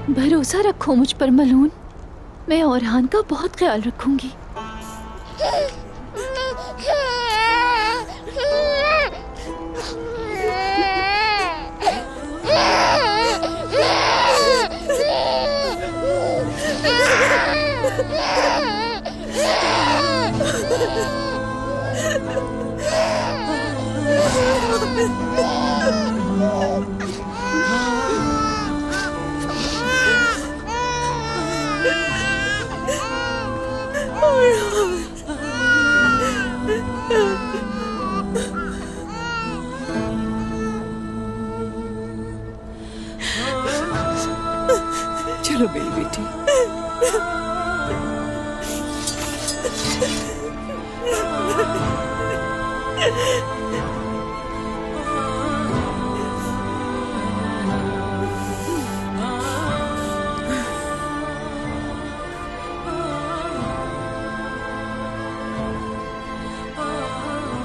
भरोसा रखो मुझ पर मलून, मैं औरहान का बहुत ख्याल रखूंगी। चलो मेरी बेटी।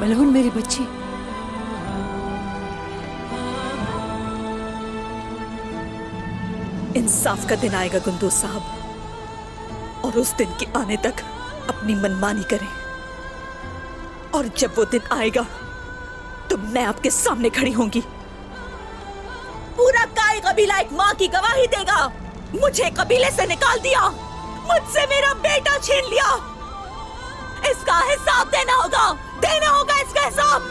मलहून मेरी बच्ची, इंसाफ का दिन आएगा कुंदूज साहब, और उस दिन के आने तक अपनी मनमानी करें, और जब वो दिन आएगा तो मैं आपके सामने खड़ी होंगी। पूरा काय कबीला एक माँ की गवाही देगा। मुझे कबीले से निकाल दिया, मुझसे मेरा बेटा छीन लिया, इसका हिसाब देना होगा इसका हिसाब।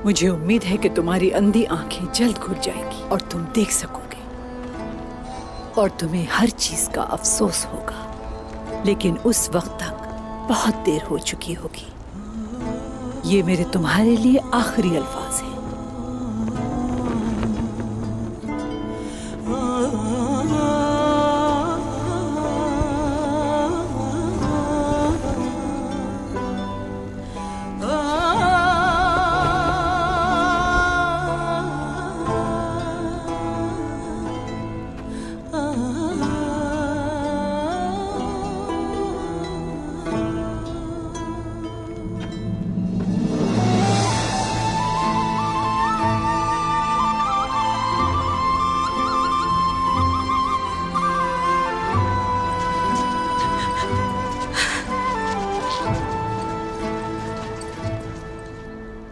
मुझे उम्मीद है कि तुम्हारी अंधी आंखें जल्द खुल जाएंगी और तुम देख सकोगे, और तुम्हें हर चीज का अफसोस होगा, लेकिन उस वक्त तक बहुत देर हो चुकी होगी। ये मेरे तुम्हारे लिए आखिरी अल्फाज हैं।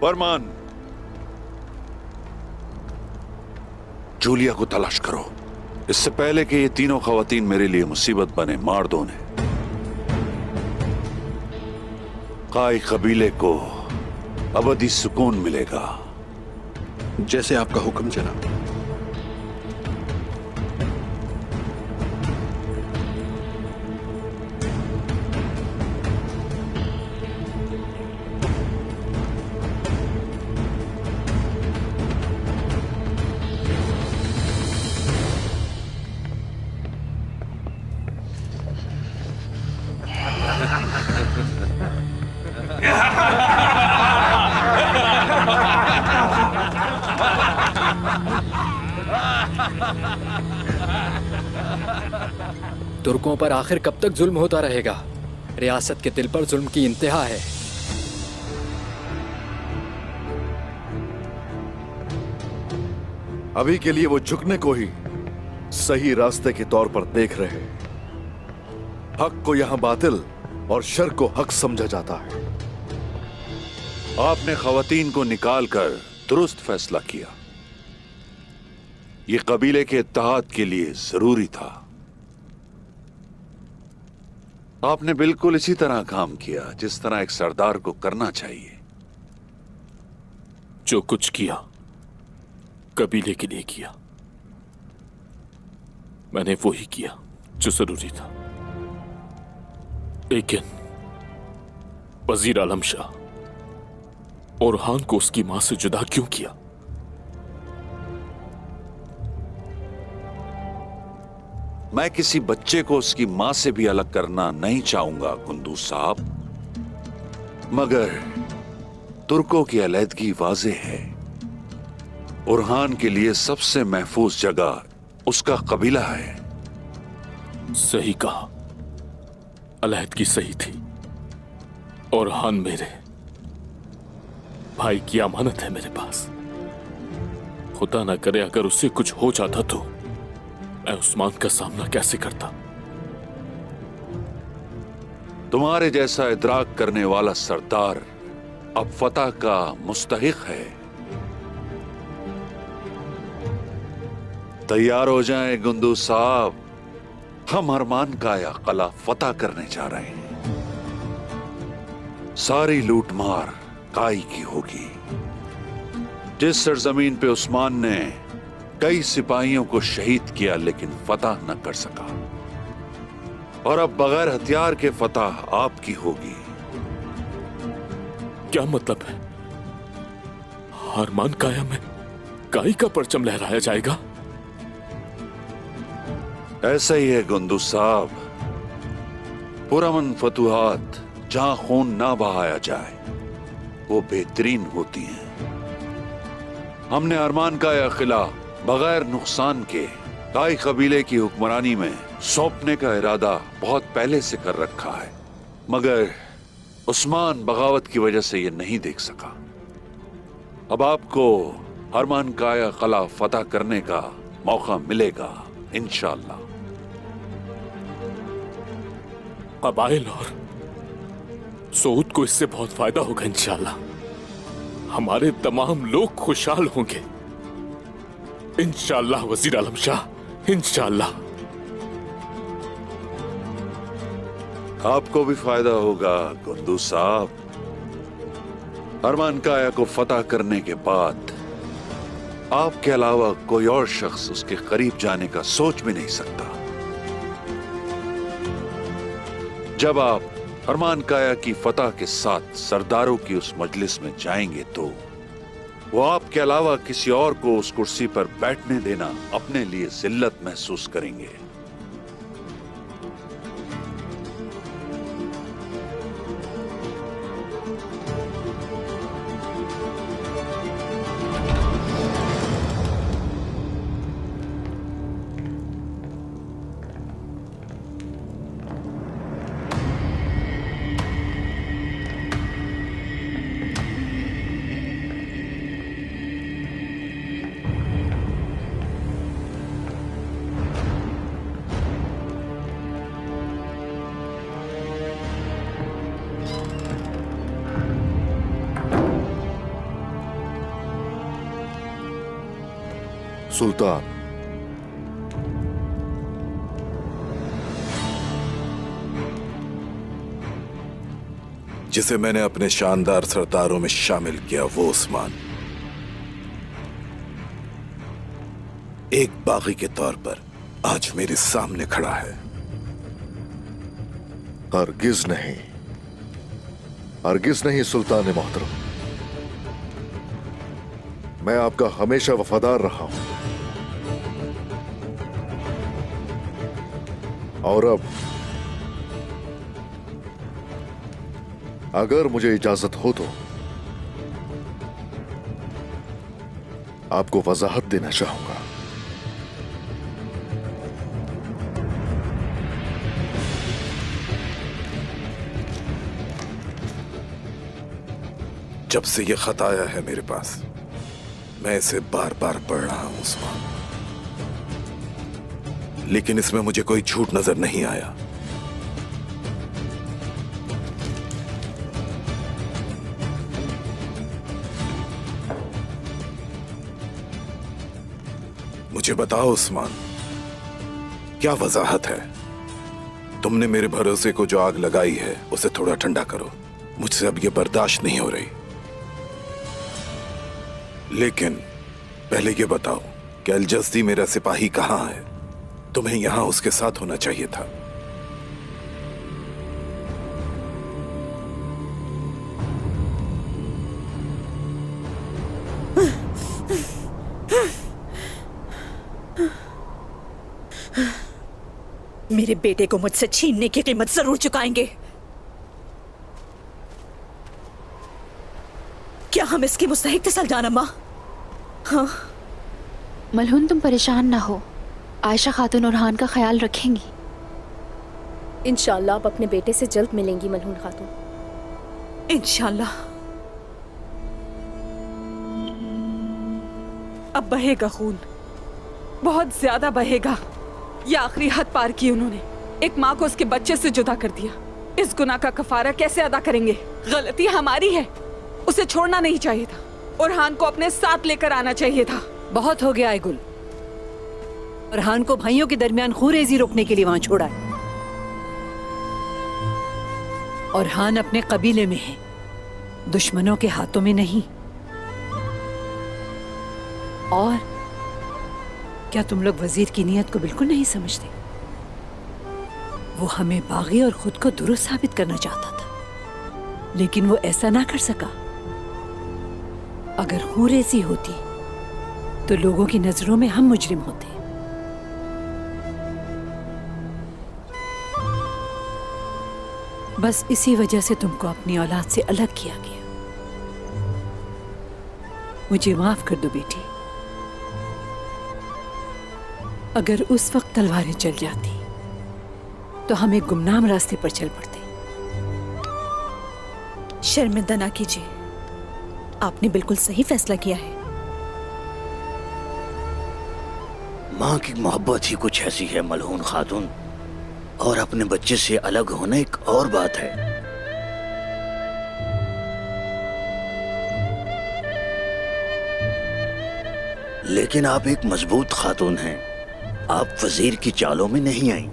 फरमान, जूलिया को तलाश करो, इससे पहले कि ये तीनों खवातीन मेरे लिए मुसीबत बने। मार दो उन्हें। काय कबीले को अबदी सुकून मिलेगा। जैसे आपका हुक्म जनाब। तुर्कों पर आखिर कब तक जुल्म होता रहेगा? रियासत के दिल पर जुल्म की इंतहा है। अभी के लिए वो झुकने को ही सही रास्ते के तौर पर देख रहे हैं। हक को यहां बातिल और शर को हक समझा जाता है। आपने खवातीन को निकालकर दुरुस्त फैसला किया। यह कबीले के इत्तेहाद के लिए जरूरी था। आपने बिल्कुल इसी तरह काम किया जिस तरह एक सरदार को करना चाहिए। जो कुछ किया कबीले के लिए किया। मैंने वो ही किया जो जरूरी था। लेकिन वजीर आलम शाह ओरहान को उसकी मां से जुदा क्यों किया? मैं किसी बच्चे को उसकी मां से भी अलग करना नहीं चाहूंगा कुंदूज साहब, मगर तुर्कों की अलहदगी वाज़ेह है। उरहान के लिए सबसे महफूज जगह उसका कबीला है। सही कहा, अलहदगी सही थी। और हान मेरे भाई की अमानत है मेरे पास। खुदा ना करे अगर उससे कुछ हो जाता तो मैं उस्मान का सामना कैसे करता। तुम्हारे जैसा इदराक करने वाला सरदार अब फतह का मुस्तहिक है। तैयार हो जाएं गुंदू साहब, हम अरमान का या कला फतह करने जा रहे हैं। सारी लूटमार काई की होगी। जिस सरजमीन पे उस्मान ने कई सिपाहियों को शहीद किया लेकिन फतह न कर सका, और अब बगैर हथियार के फतह आपकी होगी। क्या मतलब है? अरमान काया में काई का परचम लहराया जाएगा? ऐसा ही है गुंदू साहब। पुरअमन फतुहात जहां खून ना बहाया जाए वो बेहतरीन होती हैं। हमने अरमान का या किला बगैर नुकसान के काई कबीले की हुक्मरानी में सौंपने का इरादा बहुत पहले से कर रखा है, मगर उस्मान बगावत की वजह से यह नहीं देख सका। अब आपको अरमान का या किला फतह करने का मौका मिलेगा इंशाअल्लाह। कबाइल और सऊद को इससे बहुत फायदा होगा इंशाअल्लाह। हमारे तमाम लोग खुशहाल होंगे इंशाअल्लाह वजीर आलम शाह, इंशाअल्लाह। आपको भी फायदा होगा गुंदू साहब। अरमान काया को फतह करने के बाद आपके अलावा कोई और शख्स उसके करीब जाने का सोच भी नहीं सकता। जब आप अरमान काया की फतह के साथ सरदारों की उस मजलिस में जाएंगे तो वो आपके अलावा किसी और को उस कुर्सी पर बैठने देना अपने लिए जिल्लत महसूस करेंगे। सुल्तान, जिसे मैंने अपने शानदार सरदारों में शामिल किया वो उस्मान एक बागी के तौर पर आज मेरे सामने खड़ा है। हरगिज नहीं, हरगिज नहीं सुल्तान मोहतरम। मैं आपका हमेशा वफादार रहा हूं, और अब अगर मुझे इजाजत हो तो आपको वजाहत देना चाहूंगा। जब से ये खत आया है मेरे पास, मैं इसे बार बार पढ़ रहा हूं उस्मान, लेकिन इसमें मुझे कोई झूठ नजर नहीं आया। मुझे बताओ उस्मान, क्या वजाहत है? तुमने मेरे भरोसे को जो आग लगाई है उसे थोड़ा ठंडा करो। मुझसे अब यह बर्दाश्त नहीं हो रही। लेकिन पहले ये बताओ कि अलजस्दी मेरा सिपाही कहां है? तुम्हें यहां उसके साथ होना चाहिए था। मेरे बेटे को मुझसे छीनने की कीमत जरूर चुकाएंगे। क्या हम इसकी मुस्तहिक थे सल्तान अम्मा? हाँ। मलहून तुम परेशान ना हो, आयशा खातून ओरहान का ख्याल रखेंगी। इंशाल्लाह आप अपने बेटे से जल्द मिलेंगी मलहून खातून। इंशाल्लाह। अब बहेगा खून, बहुत ज्यादा बहेगा। ये आखिरी हद पार की उन्होंने। एक माँ को उसके बच्चे से जुदा कर दिया। इस गुनाह का कफारा कैसे अदा करेंगे? गलती हमारी है, उसे छोड़ना नहीं चाहिए था। ओरहान को अपने साथ लेकर आना चाहिए था। बहुत हो गया है गुल। ओरहान को भाइयों के दरमियान खूरेजी रोकने के लिए वहां छोड़ा है। ओरहान अपने कबीले में है, दुश्मनों के हाथों में नहीं। और क्या तुम लोग वजीर की नीयत को बिल्कुल नहीं समझते? वो हमें बागी और खुद को दुरुस्त साबित करना चाहता था, लेकिन वो ऐसा ना कर सका। अगर खूरेजी होती तो लोगों की नजरों में हम मुजरिम होते। बस इसी वजह से तुमको अपनी औलाद से अलग किया गया। मुझे माफ कर दो बेटी। अगर उस वक्त तलवारें चल जाती तो हम एक गुमनाम रास्ते पर चल पड़ते। शर्मिंदा ना कीजिए, आपने बिल्कुल सही फैसला किया है। माँ की मोहब्बत ही कुछ ऐसी है मलहून खातून, और अपने बच्चे से अलग होना एक और बात है। लेकिन आप एक मजबूत खातून हैं, आप वजीर की चालों में नहीं आई।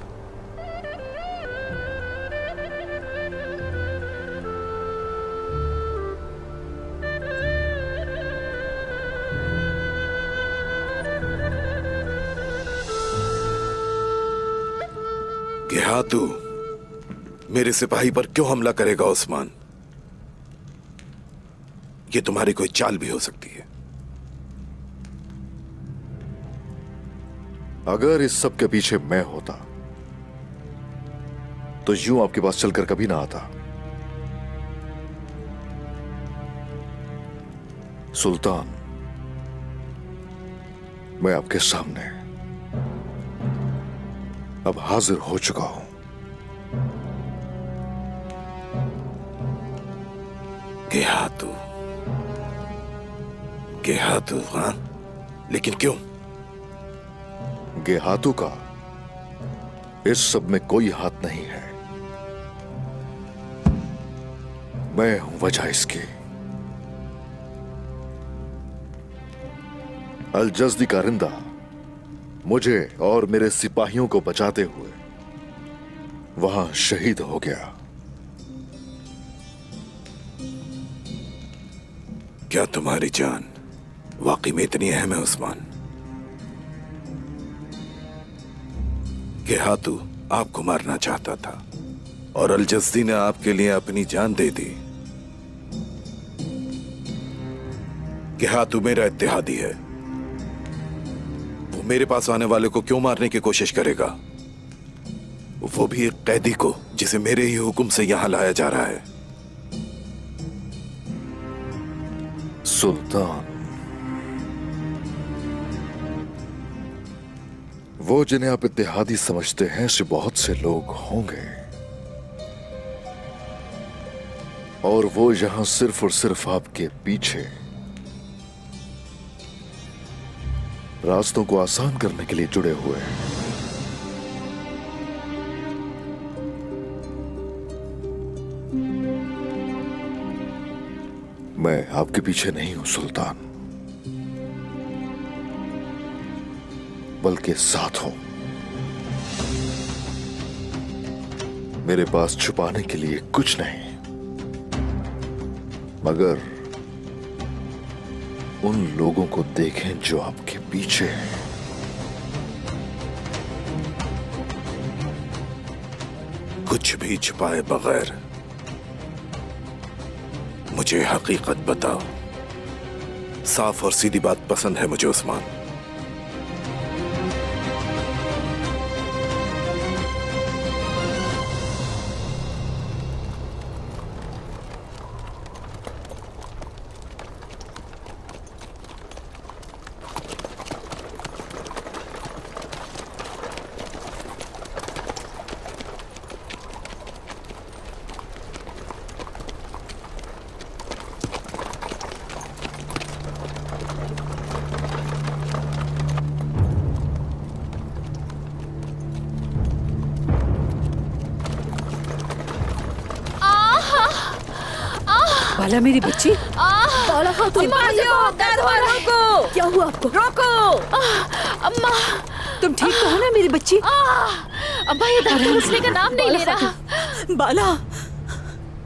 क्या तू मेरे सिपाही पर क्यों हमला करेगा उस्मान? ये तुम्हारी कोई चाल भी हो सकती है। अगर इस सब के पीछे मैं होता तो यूं आपके पास चलकर कभी ना आता। सुल्तान, मैं आपके सामने अब हाजिर हो चुका हूं। गेहातू, हाँ? लेकिन क्यों? गेहातू का इस सब में कोई हाथ नहीं है। मैं हूं वजह इसकी। अल जज़दी का रिंदा मुझे और मेरे सिपाहियों को बचाते हुए वहां शहीद हो गया। क्या तुम्हारी जान वाकई में इतनी अहम है उस्मान? गेहातू आपको मारना चाहता था और अल जज़दी ने आपके लिए अपनी जान दे दी। गेहातू मेरा इत्तेहादी है, वो मेरे पास आने वाले को क्यों मारने की कोशिश करेगा? वो भी एक कैदी को जिसे मेरे ही हुक्म से यहां लाया जा रहा है। सुल्तान, वो जिन्हें आप इत्तेहादी समझते हैं ऐसे बहुत से लोग होंगे, और वो यहां सिर्फ और सिर्फ आपके पीछे रास्तों को आसान करने के लिए जुड़े हुए हैं। मैं आपके पीछे नहीं हूं सुल्तान, बल्कि साथ हूं। मेरे पास छुपाने के लिए कुछ नहीं, मगर उन लोगों को देखें जो आपके पीछे हैं। कुछ भी छुपाए बगैर मुझे हकीकत बताओ। साफ और सीधी बात पसंद है मुझे उस्मान। बाला मेरी बच्ची, बाला खातून, रोको। क्या हुआ आपको? रोको। अम्मा, तुम ठीक तो हो ना मेरी बच्ची? अम्मा ये दर्द रुकने का नाम नहीं ले रहा। बाला,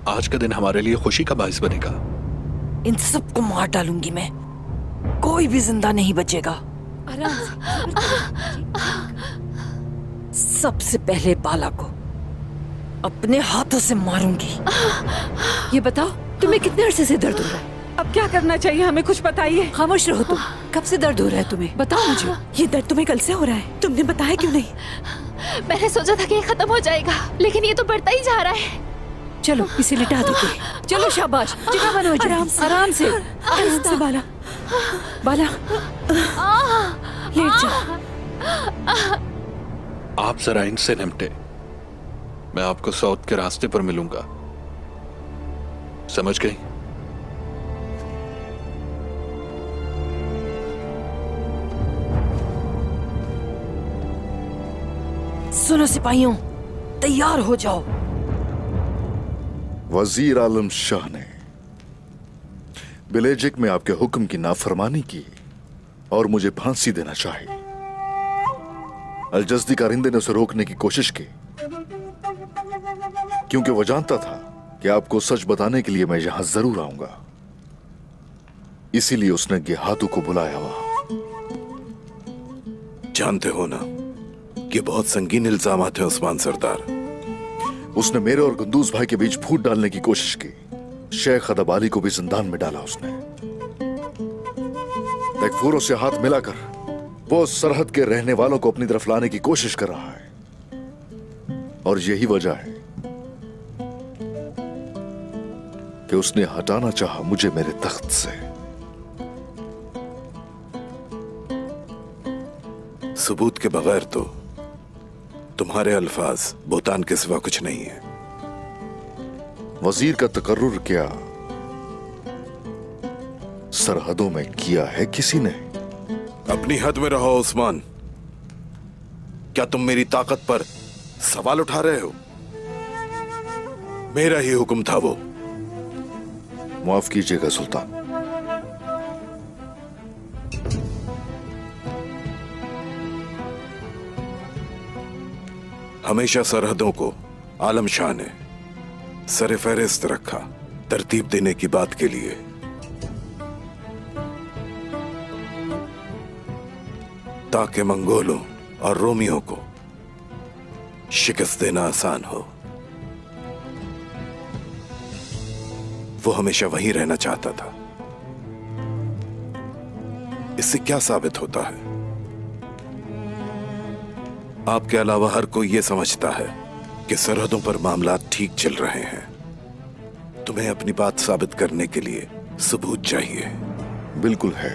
आज का दिन हमारे लिए खुशी का बायस बनेगा। इन सबको मार डालूंगी मैं, कोई भी जिंदा नहीं बचेगा। सबसे पहले बाला को अपने हाथों से मारूंगी। ये बताओ, तुम्हें कितने अरसे से दर्द हो रहा है? अब क्या करना चाहिए, हमें कुछ बताइए। खामोश रहो तुम। कब से दर्द हो रहा है तुम्हें? बताओ मुझे। ये दर्द तुम्हें कल से हो रहा है, तुमने बताया क्यों नहीं? मैंने सोचा था कि ये खत्म हो जाएगा, लेकिन ये तो बढ़ता ही जा रहा है। चलो इसे लिटा देते हैं। चलो शाबाश, जगह बनो, आराम से, आराम से। आराम से बाला। बाला, लेट जा। आप जरा इनसे निपटे, मैं आपको साउथ के रास्ते पर मिलूंगा, समझ गई? सुनो सिपाहियों, तैयार हो जाओ। वजीर आलम शाह ने बिलेजिक में आपके हुक्म की नाफरमानी की और मुझे फांसी देना चाहिए। अलजस्दी कारिंदे ने उसे रोकने की कोशिश की, क्योंकि वो जानता था कि आपको सच बताने के लिए मैं यहां जरूर आऊंगा। इसीलिए उसने गेहातू को बुलाया वहां। जानते हो ना, ये बहुत संगीन इल्जामात हैं उस्मान सरदार। उसने मेरे और गुंदूज भाई के बीच फूट डालने की कोशिश की। शेख अदब अली को भी जिंदान में डाला उसने। तकफूरों से हाथ मिलाकर वो सरहद के रहने वालों को अपनी तरफ लाने की कोशिश कर रहा है। और यही वजह है कि उसने हटाना चाहा मुझे मेरे तख्त से। सबूत के बगैर तो तुम्हारे अल्फाज बोतान के सिवा कुछ नहीं है। वजीर का तकर्रुर क्या सरहदों में किया है किसी ने? अपनी हद में रहो उस्मान। क्या तुम मेरी ताकत पर सवाल उठा रहे हो? मेरा ही हुक्म था वो। माफ कीजिएगा सुल्तान। हमेशा सरहदों को आलम शाह ने सरे फहरिस्त रखा, तरतीब देने की बात के लिए। ताकि मंगोलों और रोमियों को शिकस्त देना आसान हो। वो हमेशा वहीं रहना चाहता था। इससे क्या साबित होता है? आपके अलावा हर कोई यह समझता है कि सरहदों पर मामला ठीक चल रहे हैं। तुम्हें अपनी बात साबित करने के लिए सबूत चाहिए। बिल्कुल है।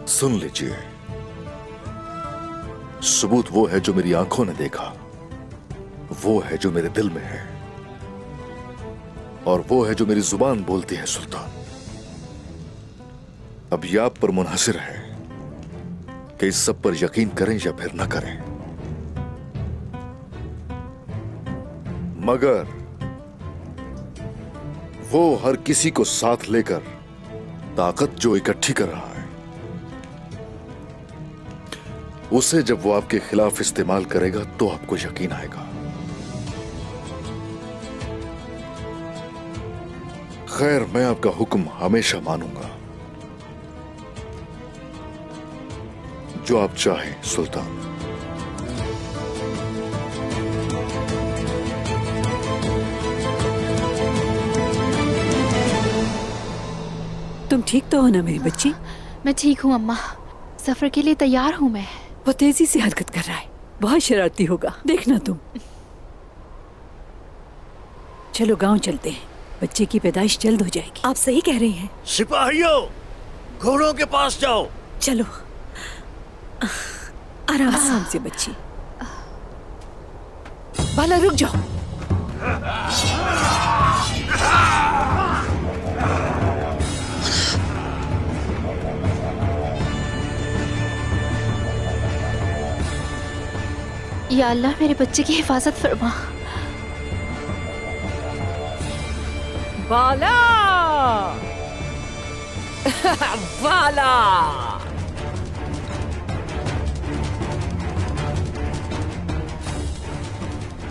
सुन लीजिए, सबूत वो है जो मेरी आंखों ने देखा, वो है जो मेरे दिल में है, और वो है जो मेरी जुबान बोलती है सुल्तान। अब यह आप पर मुनहसिर है कि इस सब पर यकीन करें या फिर न करें। मगर वो हर किसी को साथ लेकर ताकत जो इकट्ठी कर रहा है, उसे जब वो आपके खिलाफ इस्तेमाल करेगा तो आपको यकीन आएगा। खैर, मैं आपका हुक्म हमेशा मानूंगा। जो आप चाहें सुल्तान। तुम ठीक तो हो ना मेरी बच्ची? मैं ठीक हूँ अम्मा, सफर के लिए तैयार हूँ मैं। वो तेजी से हरकत कर रहा है, बहुत शरारती होगा, देखना तुम। चलो गांव चलते हैं, बच्चे की पैदाइश जल्द हो जाएगी। आप सही कह रही हैं। सिपाहियों, घोड़ों के पास जाओ। चलो, आराम से बच्ची। बाला रुक जाओ। या अल्लाह, मेरे बच्चे की हिफाजत फरमा। बाला बाला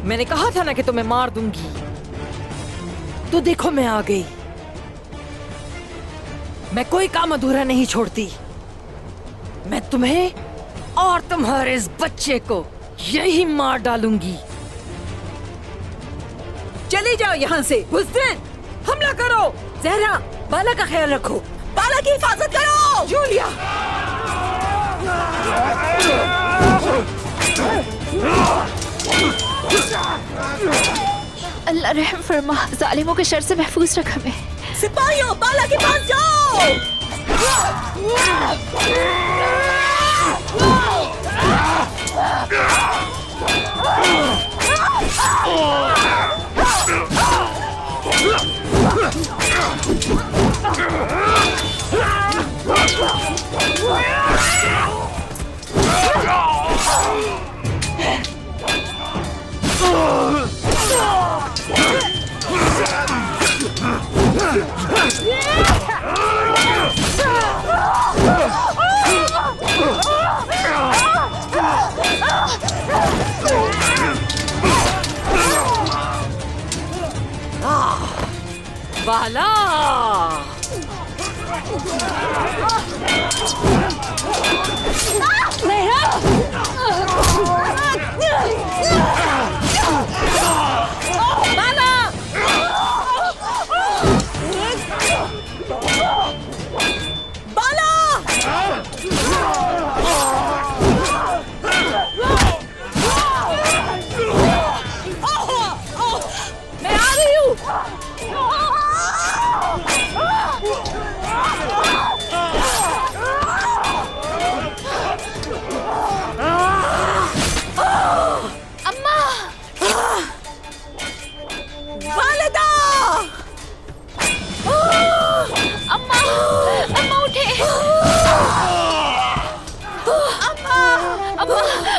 मैंने कहा था ना कि तुम्हें मार दूंगी, तो देखो मैं आ गई। मैं कोई काम अधूरा नहीं छोड़ती। मैं तुम्हें और तुम्हारे इस बच्चे को यही मार डालूंगी। चली जाओ यहाँ से। बुज़दिन, हमला करो। जहरा, बाला का ख्याल रखो। बाला की हिफाजत करो। जूलिया, अल्लाह रहम फरमा, जालिमों के शर से महफूज रख हमें। सिपाहियों, बाला के पास जाओ। बाला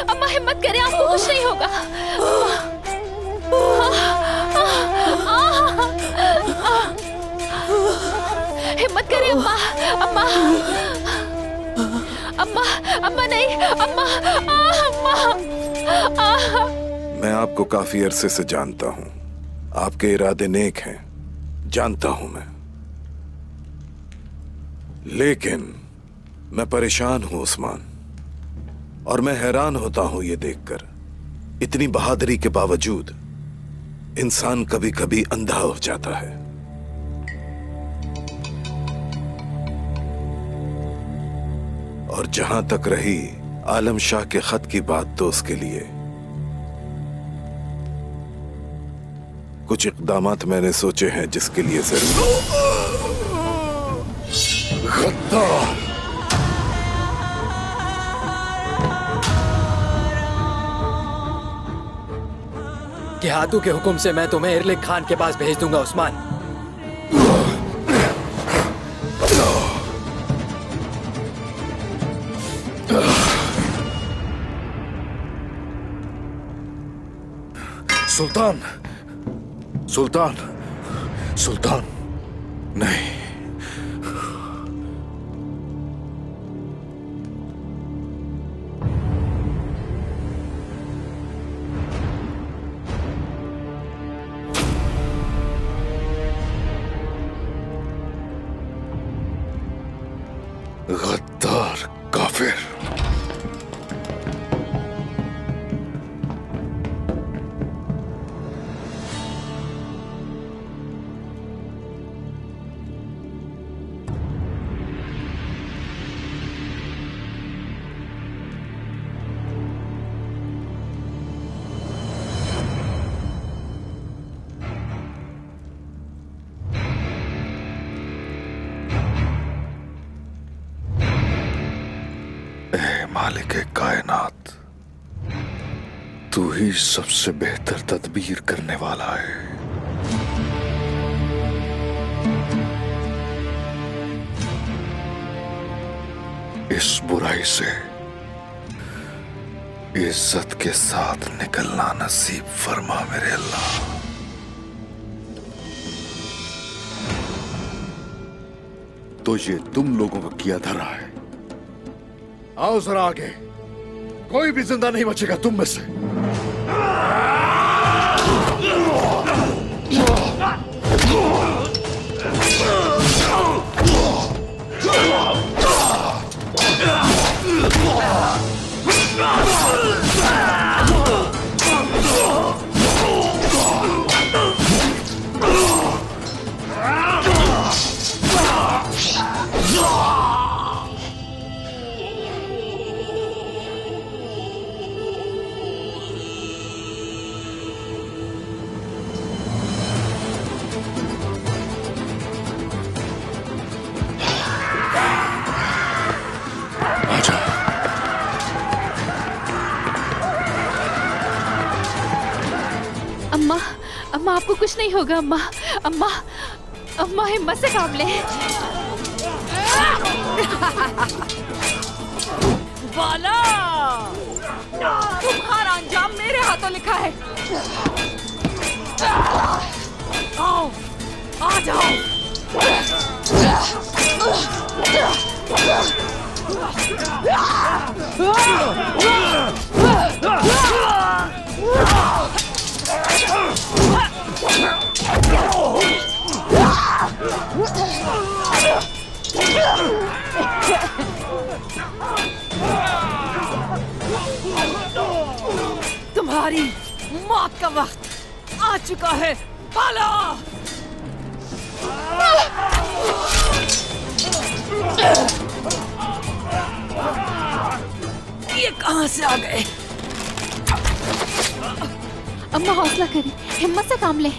अम्मा हिम्मत करें, आपको कुछ नहीं होगा। हिम्मत करें अम्मा। अम्मा अम्मा अम्मा नहीं, अम्मा अम्मा। मैं आपको काफी अरसे से जानता हूं। आपके इरादे नेक हैं, जानता हूं मैं। लेकिन मैं परेशान हूं उस्मान, और मैं हैरान होता हूं ये देखकर, इतनी बहादुरी के बावजूद इंसान कभी कभी अंधा हो जाता है। और जहां तक रही आलम शाह के खत की बात, तो उसके लिए कुछ इक़दामात मैंने सोचे हैं जिसके लिए जरूर। कि हाथू के हुक्म से मैं तुम्हें इरलिक खान के पास भेज दूंगा उस्मान। सुल्तान, सुल्तान, सुल्तान, नहीं। गद्दार, काफिर। मालिक कायनात, तू ही सबसे बेहतर तदबीर करने वाला है। इस बुराई से इज्जत के साथ निकलना नसीब फरमा मेरे अल्लाह। तो ये तुम लोगों का किया धरा है। आओ जरा आगे, कोई भी जिंदा नहीं बचेगा तुम में से। अम्मा, अम्मा आपको कुछ नहीं होगा अम्मा। अम्मा, अम्मा हिम्मत से काम ले। बाला, तुम्हारा अंजाम मेरे हाथों लिखा है। आओ, आ जाओ। तुम्हारी मौत का वक्त आ चुका है बाला। ये कहां से आ गए? अम्मा हौसला करें, हिम्मत से काम ले।